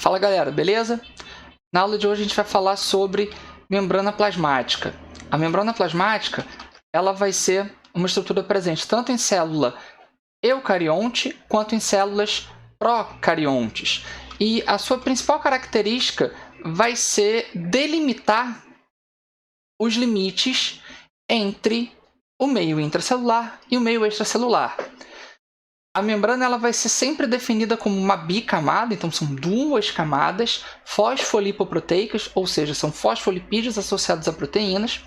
Fala galera, beleza? Na aula de hoje a gente vai falar sobre membrana plasmática. A membrana plasmática ela vai ser uma estrutura presente tanto em célula eucarionte quanto em células procariontes. E a sua principal característica vai ser delimitar os limites entre o meio intracelular e o meio extracelular. A membrana ela vai ser sempre definida como uma bicamada, então são duas camadas fosfolipoproteicas, ou seja, são fosfolipídios associados a proteínas.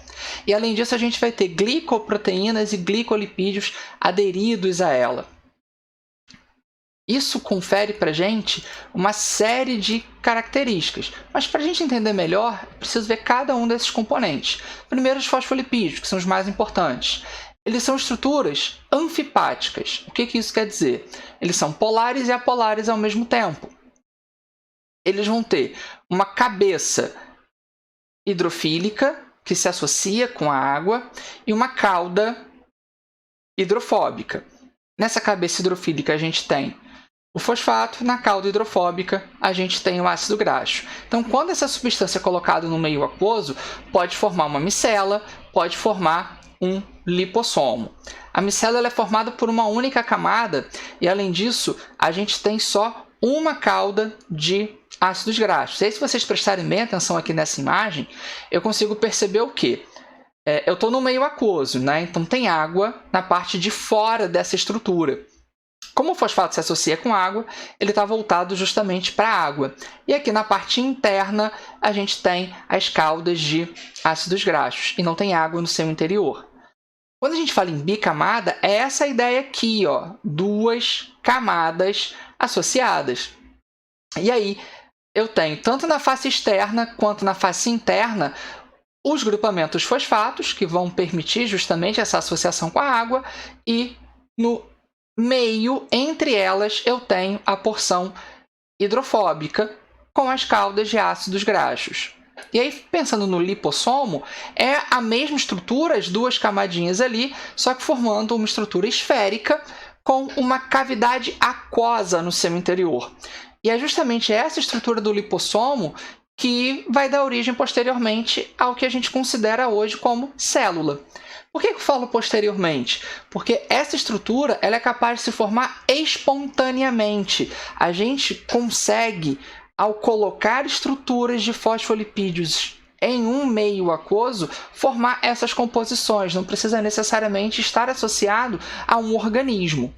E além disso, a gente vai ter glicoproteínas e glicolipídios aderidos a ela. Isso confere para a gente uma série de características, mas para a gente entender melhor, é preciso ver cada um desses componentes. Primeiro, os fosfolipídios, que são os mais importantes. Eles são estruturas anfipáticas. O que isso quer dizer? Eles são polares e apolares ao mesmo tempo. Eles vão ter uma cabeça hidrofílica, que se associa com a água, e uma cauda hidrofóbica. Nessa cabeça hidrofílica a gente tem o fosfato, na cauda hidrofóbica a gente tem o ácido graxo. Então, quando essa substância é colocada no meio aquoso, pode formar uma micela, pode formar um lipossomo. A micela ela é formada por uma única camada e, além disso, a gente tem só uma cauda de ácidos graxos. E aí, se vocês prestarem bem atenção aqui nessa imagem, eu consigo perceber o quê? Eu estou no meio aquoso, né? Então tem água na parte de fora dessa estrutura. Como o fosfato se associa com água, ele está voltado justamente para a água. E aqui na parte interna, a gente tem as caudas de ácidos graxos e não tem água no seu interior. Quando a gente fala em bicamada, é essa ideia aqui, ó, duas camadas associadas. E aí, eu tenho, tanto na face externa quanto na face interna, os grupamentos fosfatos, que vão permitir justamente essa associação com a água, e no meio, entre elas, eu tenho a porção hidrofóbica com as caudas de ácidos graxos. E aí, pensando no lipossomo, é a mesma estrutura, as duas camadinhas ali, só que formando uma estrutura esférica com uma cavidade aquosa no seu interior. E é justamente essa estrutura do lipossomo que vai dar origem posteriormente ao que a gente considera hoje como célula. Por que eu falo posteriormente? Porque essa estrutura ela é capaz de se formar espontaneamente. A gente consegue, ao colocar estruturas de fosfolipídios em um meio aquoso, formar essas composições. Não precisa necessariamente estar associado a um organismo.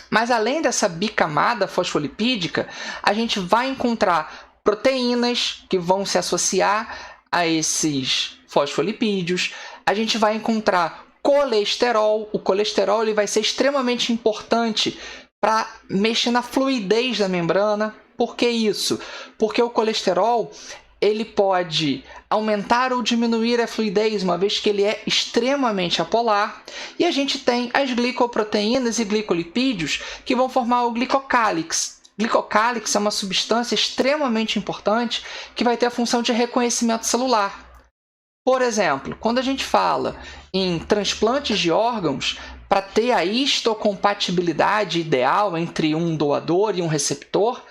Mas além dessa bicamada fosfolipídica, a gente vai encontrar proteínas que vão se associar a esses fosfolipídios. A gente vai encontrar colesterol. O colesterol ele vai ser extremamente importante para mexer na fluidez da membrana. Por que isso? Porque o colesterol ele pode aumentar ou diminuir a fluidez, uma vez que ele é extremamente apolar. E a gente tem as glicoproteínas e glicolipídios que vão formar o glicocálix. Glicocálix é uma substância extremamente importante que vai ter a função de reconhecimento celular. Por exemplo, quando a gente fala em transplantes de órgãos, para ter a histocompatibilidade ideal entre um doador e um receptor,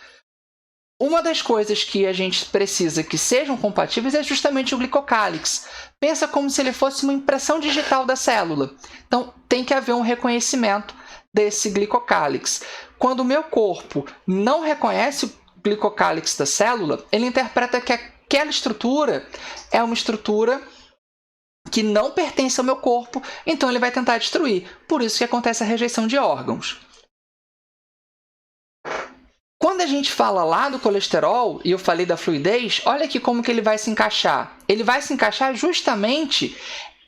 uma das coisas que a gente precisa que sejam compatíveis é justamente o glicocálix. Pensa como se ele fosse uma impressão digital da célula. Então, tem que haver um reconhecimento desse glicocálix. Quando o meu corpo não reconhece o glicocálix da célula, ele interpreta que aquela estrutura é uma estrutura que não pertence ao meu corpo, então ele vai tentar destruir. Por isso que acontece a rejeição de órgãos. Quando a gente fala lá do colesterol, e eu falei da fluidez, olha aqui como que ele vai se encaixar. Ele vai se encaixar justamente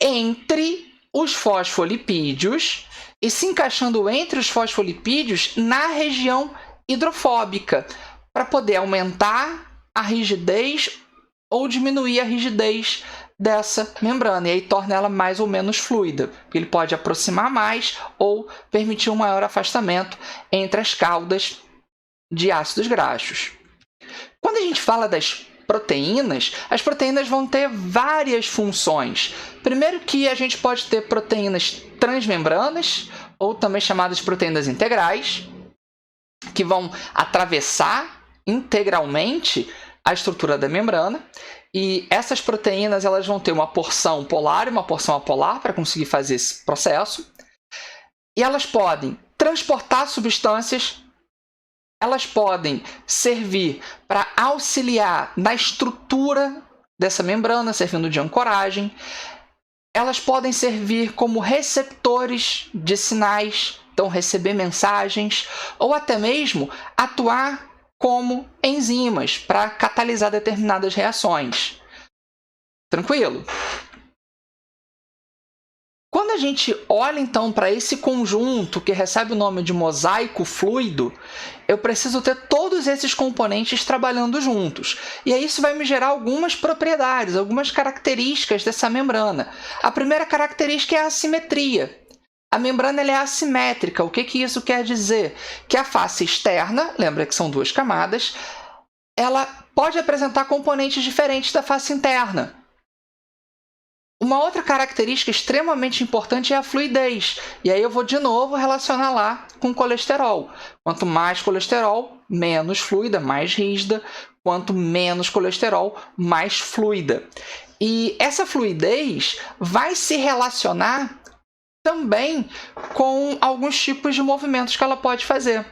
entre os fosfolipídios e se encaixando entre os fosfolipídios na região hidrofóbica, para poder aumentar a rigidez ou diminuir a rigidez dessa membrana, e aí torna ela mais ou menos fluida. Ele pode aproximar mais ou permitir um maior afastamento entre as caudas de ácidos graxos. Quando a gente fala das proteínas, as proteínas vão ter várias funções. Primeiro que a gente pode ter proteínas transmembranas, ou também chamadas de proteínas integrais, que vão atravessar integralmente a estrutura da membrana, e essas proteínas elas vão ter uma porção polar e uma porção apolar para conseguir fazer esse processo, e elas podem transportar substâncias, elas podem servir para auxiliar na estrutura dessa membrana, servindo de ancoragem, elas podem servir como receptores de sinais, então receber mensagens, ou até mesmo atuar como enzimas para catalisar determinadas reações. Tranquilo? Quando a gente olha então para esse conjunto que recebe o nome de mosaico fluido, eu preciso ter todos esses componentes trabalhando juntos. E aí isso vai me gerar algumas propriedades, algumas características dessa membrana. A primeira característica é a assimetria. A membrana ela é assimétrica. O que isso quer dizer? Que a face externa, lembra que são 2 camadas, ela pode apresentar componentes diferentes da face interna. Uma outra característica extremamente importante é a fluidez. E aí eu vou de novo relacionar lá com colesterol. Quanto mais colesterol, menos fluida, mais rígida. Quanto menos colesterol, mais fluida. E essa fluidez vai se relacionar também com alguns tipos de movimentos que ela pode fazer.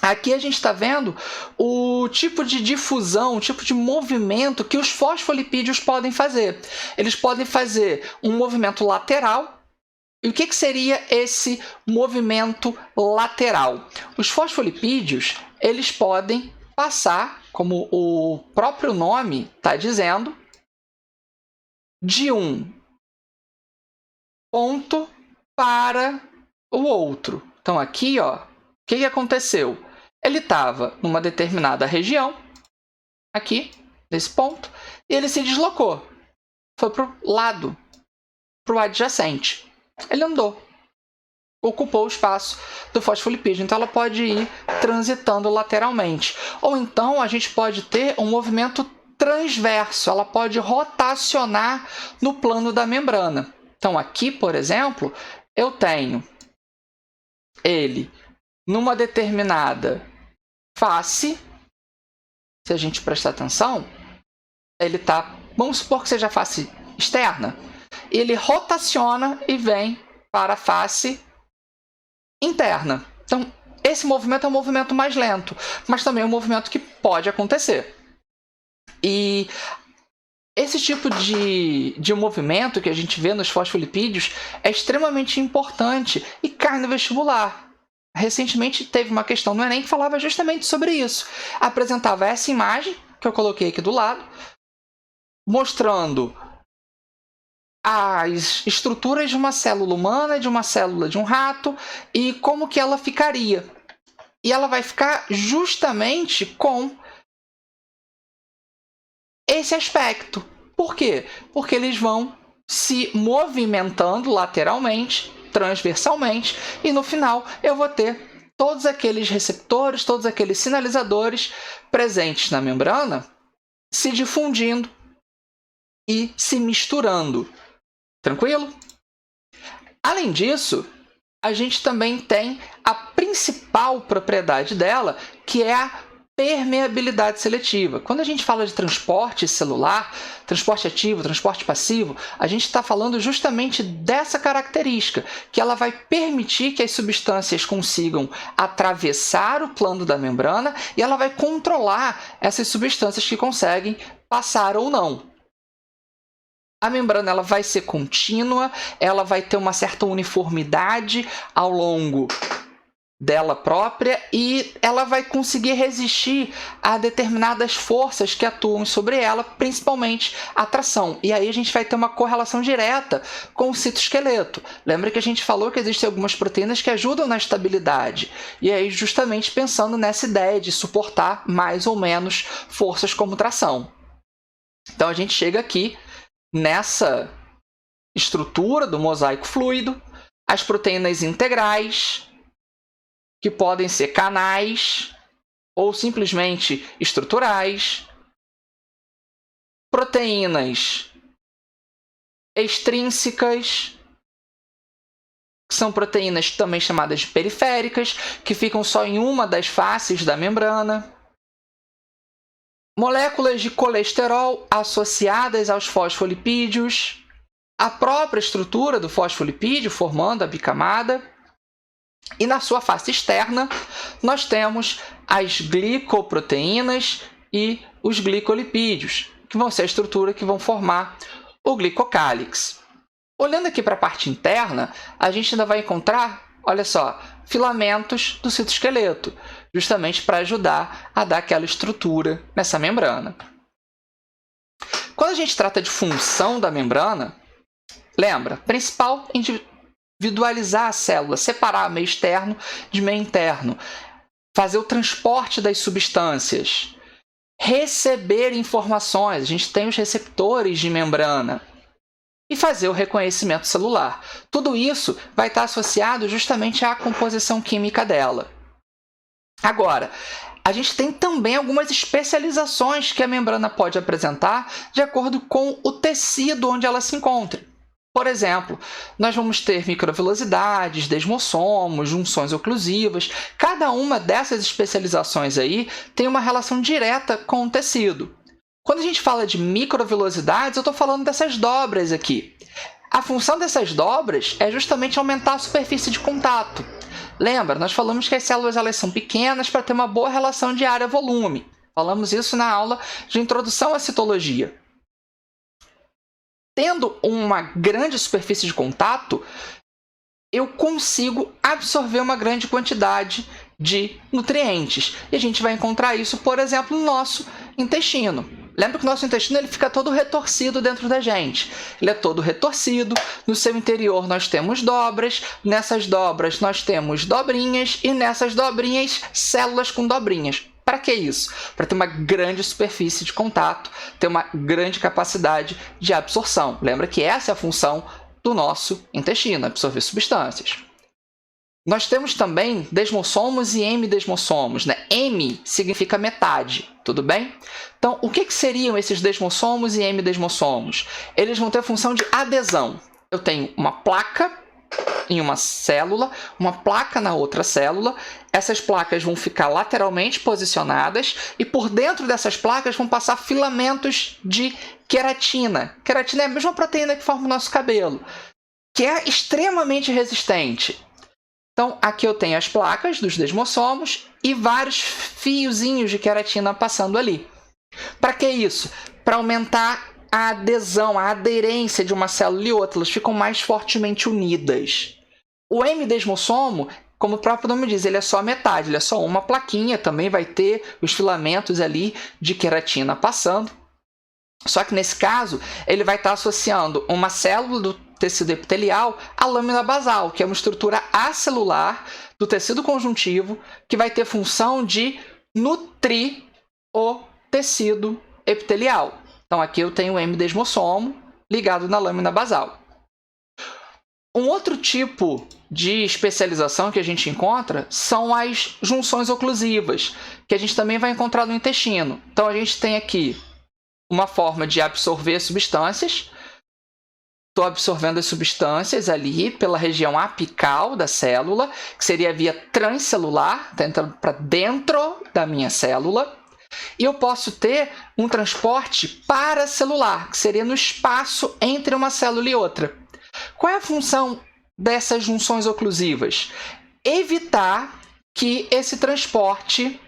Aqui a gente está vendo o tipo de difusão, o tipo de movimento que os fosfolipídios podem fazer. Eles podem fazer um movimento lateral. E o que seria esse movimento lateral? Os fosfolipídios eles podem passar, como o próprio nome está dizendo, de um ponto para o outro. Então aqui, ó, o que aconteceu? Ele estava numa determinada região, aqui, nesse ponto, e ele se deslocou. Foi para o lado, para o adjacente. Ele andou. Ocupou o espaço do fosfolipídio. Então, ela pode ir transitando lateralmente. Ou então, a gente pode ter um movimento transverso. Ela pode rotacionar no plano da membrana. Então, aqui, por exemplo, eu tenho ele numa determinada face. Se a gente prestar atenção, ele está, vamos supor que seja a face externa, ele rotaciona e vem para a face interna. Então, esse movimento é um movimento mais lento, mas também é um movimento que pode acontecer. E esse tipo de movimento que a gente vê nos fosfolipídios é extremamente importante e cai no vestibular. Recentemente teve uma questão no Enem que falava justamente sobre isso. Apresentava essa imagem, que eu coloquei aqui do lado, mostrando as estruturas de uma célula humana, de uma célula de um rato, e como que ela ficaria. E ela vai ficar justamente com esse aspecto. Por quê? Porque eles vão se movimentando lateralmente, transversalmente, e no final eu vou ter todos aqueles receptores, todos aqueles sinalizadores presentes na membrana se difundindo e se misturando. Tranquilo? Além disso, a gente também tem a principal propriedade dela, que é a permeabilidade seletiva. Quando a gente fala de transporte celular, transporte ativo, transporte passivo, a gente está falando justamente dessa característica, que ela vai permitir que as substâncias consigam atravessar o plano da membrana e ela vai controlar essas substâncias que conseguem passar ou não. A membrana ela vai ser contínua, ela vai ter uma certa uniformidade ao longo dela própria e ela vai conseguir resistir a determinadas forças que atuam sobre ela, principalmente a tração. E aí a gente vai ter uma correlação direta com o citoesqueleto. Lembra que a gente falou que existem algumas proteínas que ajudam na estabilidade. E aí justamente pensando nessa ideia de suportar mais ou menos forças como tração. Então a gente chega aqui nessa estrutura do mosaico fluido, as proteínas integrais, que podem ser canais ou simplesmente estruturais, proteínas extrínsecas, que são proteínas também chamadas de periféricas, que ficam só em uma das faces da membrana, moléculas de colesterol associadas aos fosfolipídios, a própria estrutura do fosfolipídio formando a bicamada, e na sua face externa nós temos as glicoproteínas e os glicolipídios, que vão ser a estrutura que vão formar o glicocálix. Olhando aqui para a parte interna, a gente ainda vai encontrar, olha só, filamentos do citoesqueleto, justamente para ajudar a dar aquela estrutura nessa membrana. Quando a gente trata de função da membrana, lembra, principal, individualizar a célula, separar meio externo de meio interno, fazer o transporte das substâncias, receber informações, a gente tem os receptores de membrana, e fazer o reconhecimento celular. Tudo isso vai estar associado justamente à composição química dela. Agora, a gente tem também algumas especializações que a membrana pode apresentar de acordo com o tecido onde ela se encontra. Por exemplo, nós vamos ter microvilosidades, desmossomos, junções oclusivas. Cada uma dessas especializações aí tem uma relação direta com o tecido. Quando a gente fala de microvilosidades, eu estou falando dessas dobras aqui. A função dessas dobras é justamente aumentar a superfície de contato. Lembra, nós falamos que as células elas são pequenas para ter uma boa relação de área-volume. Falamos isso na aula de introdução à citologia. Tendo uma grande superfície de contato, eu consigo absorver uma grande quantidade de nutrientes. E a gente vai encontrar isso, por exemplo, no nosso intestino. Lembra que o nosso intestino ele fica todo retorcido dentro da gente. Ele é todo retorcido. No seu interior nós temos dobras. Nessas dobras nós temos dobrinhas. E nessas dobrinhas, células com dobrinhas. Para que isso? Para ter uma grande superfície de contato, ter uma grande capacidade de absorção. Lembra que essa é a função do nosso intestino, absorver substâncias. Nós temos também desmossomos e hemidesmossomos, né? Hemi significa metade, tudo bem? Então, o que seriam esses desmossomos e hemidesmossomos? Eles vão ter a função de adesão. Eu tenho uma placa em uma célula, uma placa na outra célula. Essas placas vão ficar lateralmente posicionadas e por dentro dessas placas vão passar filamentos de queratina. Queratina é a mesma proteína que forma o nosso cabelo, que é extremamente resistente. Então, aqui eu tenho as placas dos desmossomos e vários fiozinhos de queratina passando ali. Para que isso? Para aumentar a adesão, a aderência de uma célula e outra. Elas ficam mais fortemente unidas. O hemidesmossomo, como o próprio nome diz, ele é só metade, ele é só uma plaquinha. Também vai ter os filamentos ali de queratina passando. Só que nesse caso, ele vai estar associando uma célula do tecido epitelial à lâmina basal, que é uma estrutura acelular do tecido conjuntivo que vai ter função de nutrir o tecido epitelial. Então, aqui eu tenho o hemidesmossomo ligado na lâmina basal. Um outro tipo de especialização que a gente encontra são as junções oclusivas, que a gente também vai encontrar no intestino. Então, a gente tem aqui uma forma de absorver substâncias. Estou absorvendo as substâncias ali pela região apical da célula, que seria a via transcelular, está entrando para dentro da minha célula. E eu posso ter um transporte paracelular, que seria no espaço entre uma célula e outra. Qual é a função dessas junções oclusivas? Evitar que esse transporte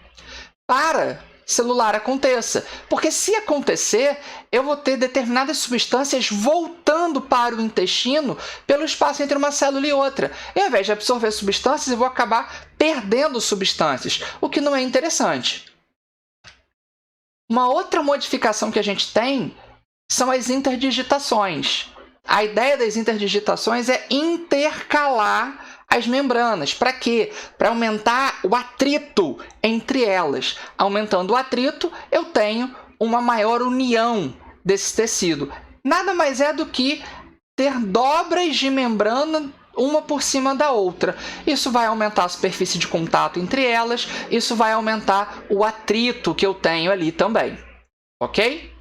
paracelular aconteça. Porque se acontecer, eu vou ter determinadas substâncias voltando para o intestino pelo espaço entre uma célula e outra. E ao invés de absorver substâncias, eu vou acabar perdendo substâncias, o que não é interessante. Uma outra modificação que a gente tem são as interdigitações. A ideia das interdigitações é intercalar as membranas. Para quê? Para aumentar o atrito entre elas. Aumentando o atrito, eu tenho uma maior união desse tecido. Nada mais é do que ter dobras de membrana uma por cima da outra. Isso vai aumentar a superfície de contato entre elas, isso vai aumentar o atrito que eu tenho ali também. Ok?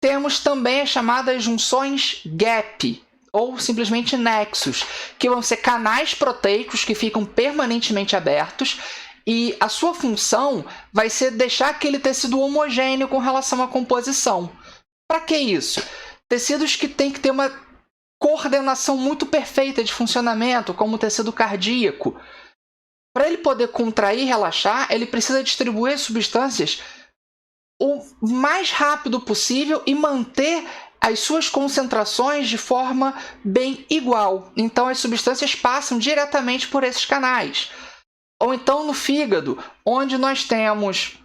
Temos também as chamadas junções gap, ou simplesmente nexos, que vão ser canais proteicos que ficam permanentemente abertos e a sua função vai ser deixar aquele tecido homogêneo com relação à composição. Para que isso? Tecidos que têm que ter uma coordenação muito perfeita de funcionamento, como o tecido cardíaco. Para ele poder contrair e relaxar, ele precisa distribuir as substâncias o mais rápido possível e manter as suas concentrações de forma bem igual. Então, as substâncias passam diretamente por esses canais. Ou então no fígado, onde nós temos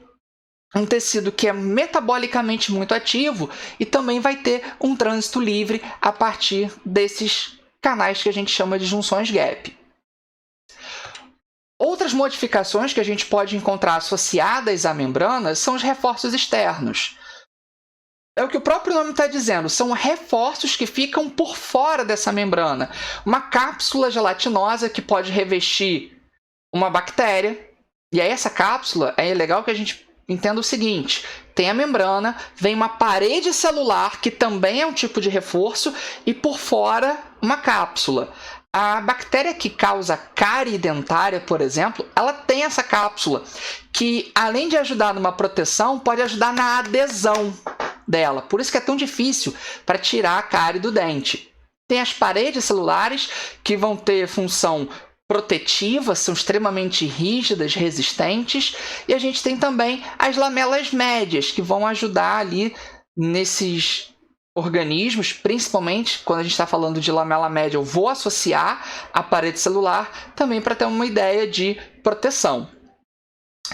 um tecido que é metabolicamente muito ativo e também vai ter um trânsito livre a partir desses canais que a gente chama de junções gap. Outras modificações que a gente pode encontrar associadas à membrana são os reforços externos. É o que o próprio nome está dizendo, são reforços que ficam por fora dessa membrana. Uma cápsula gelatinosa que pode revestir uma bactéria. E aí essa cápsula, é legal que a gente entenda o seguinte, tem a membrana, vem uma parede celular, que também é um tipo de reforço, e por fora uma cápsula. A bactéria que causa cárie dentária, por exemplo, ela tem essa cápsula, que além de ajudar numa proteção, pode ajudar na adesão dela. Por isso que é tão difícil para tirar a cárie do dente. Tem as paredes celulares, que vão ter função protetiva, são extremamente rígidas, resistentes, e a gente tem também as lamelas médias, que vão ajudar ali nesses organismos, principalmente quando a gente está falando de lamela média, eu vou associar a parede celular também para ter uma ideia de proteção.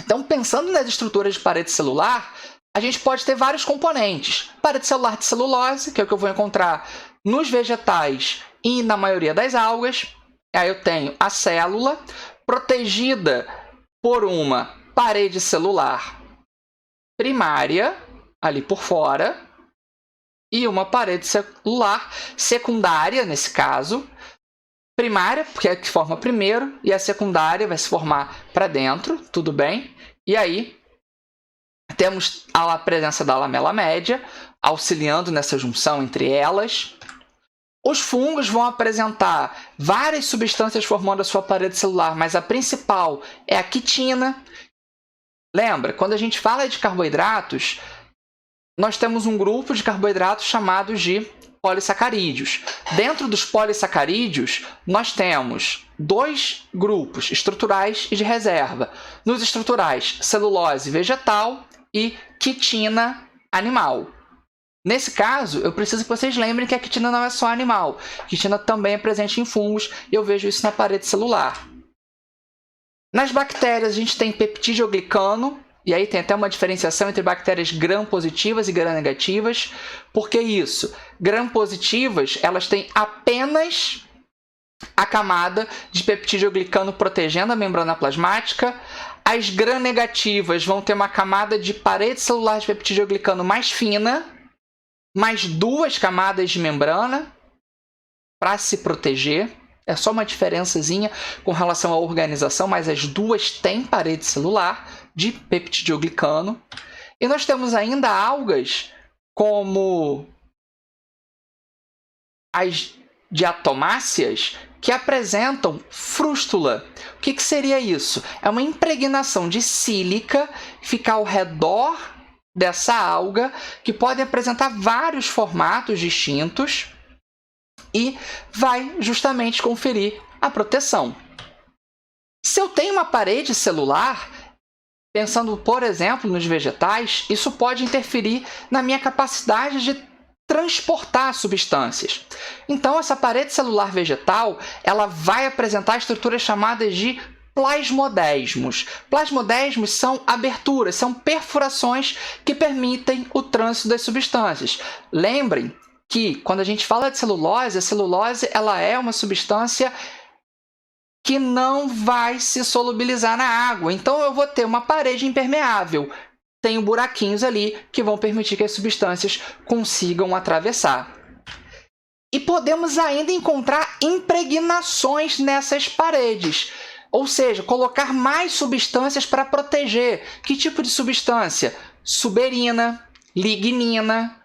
Então, pensando nas estruturas de parede celular, a gente pode ter vários componentes. Parede celular de celulose, que é o que eu vou encontrar nos vegetais e na maioria das algas. Aí eu tenho a célula protegida por uma parede celular primária, ali por fora, e uma parede celular secundária, nesse caso. Primária, porque é a que forma primeiro, e a secundária vai se formar para dentro, tudo bem? E aí temos a presença da lamela média, auxiliando nessa junção entre elas. Os fungos vão apresentar várias substâncias formando a sua parede celular, mas a principal é a quitina. Lembra, quando a gente fala de carboidratos, nós temos um grupo de carboidratos chamados de polissacarídeos. Dentro dos polissacarídeos, nós temos dois grupos, estruturais e de reserva. Nos estruturais, celulose vegetal e quitina animal. Nesse caso, eu preciso que vocês lembrem que a quitina não é só animal. A quitina também é presente em fungos e eu vejo isso na parede celular. Nas bactérias, a gente tem peptidoglicano, e aí tem até uma diferenciação entre bactérias gram-positivas e gram-negativas. Por que isso? Gram-positivas, elas têm apenas a camada de peptidoglicano protegendo a membrana plasmática. As gram-negativas vão ter uma camada de parede celular de peptidoglicano mais fina, mais duas camadas de membrana para se proteger. É só uma diferençazinha com relação à organização, mas as duas têm parede celular de peptidoglicano. E nós temos ainda algas como as diatomáceas, que apresentam frústula. O que seria isso? É uma impregnação de sílica que fica ao redor dessa alga, que pode apresentar vários formatos distintos e vai justamente conferir a proteção. Se eu tenho uma parede celular, pensando, por exemplo, nos vegetais, isso pode interferir na minha capacidade de transportar substâncias. Então, essa parede celular vegetal, ela vai apresentar estruturas chamadas de plasmodesmos. Plasmodesmos são aberturas, são perfurações que permitem o trânsito das substâncias. Lembrem que, quando a gente fala de celulose, a celulose ela é uma substância que não vai se solubilizar na água. Então, eu vou ter uma parede impermeável. Tenho buraquinhos ali que vão permitir que as substâncias consigam atravessar. E podemos ainda encontrar impregnações nessas paredes. Ou seja, colocar mais substâncias para proteger. Que tipo de substância? Suberina, lignina,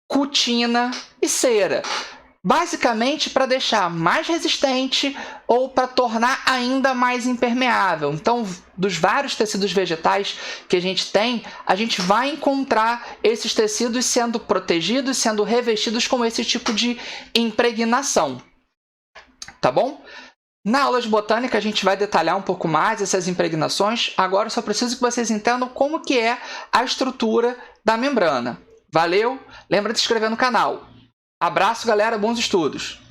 cutina e cera. basicamente para deixar mais resistente ou para tornar ainda mais impermeável. Então, dos vários tecidos vegetais que a gente vai encontrar esses tecidos sendo protegidos, sendo revestidos com esse tipo de impregnação. Tá bom? Na aula de botânica, a gente vai detalhar um pouco mais essas impregnações. Agora, eu só preciso que vocês entendam como que é a estrutura da membrana. Valeu? Lembra de se inscrever no canal. Abraço, galera. Bons estudos!